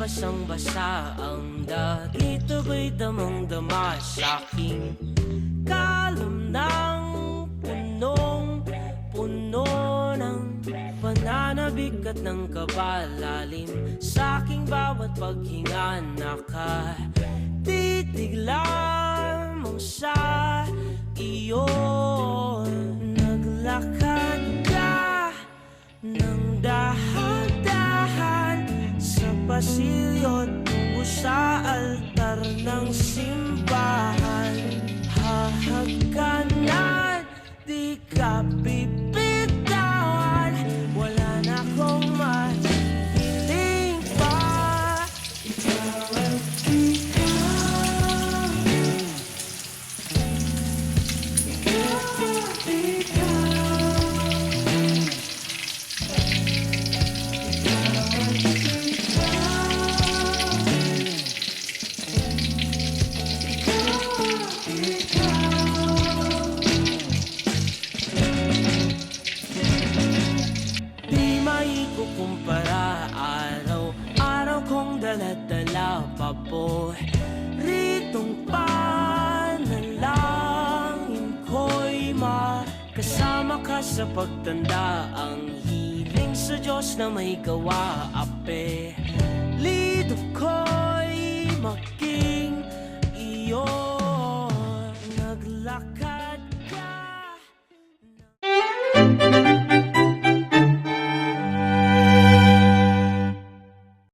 basang-basa ang dagit, ako'y damang-dama sa'king kalom ng punong-puno ng pananabik at ng kabalalim. Sa'king bawat paghinga nakatitig lamang sa iyo. Naglakad ka ng dahan-dahan sa pasilyo tungo sa altar ng simbahan. Hahagkanan, di ka bibitawan, wala na akong mahihiling pa. Ikaw at ikaw, ikaw at ikaw. Kumpara araw-araw kong dala-dala paboritong panalangin ko'y makasama ka sa pagtanda. Ang hiling sa Diyos na may gawa, apelido ko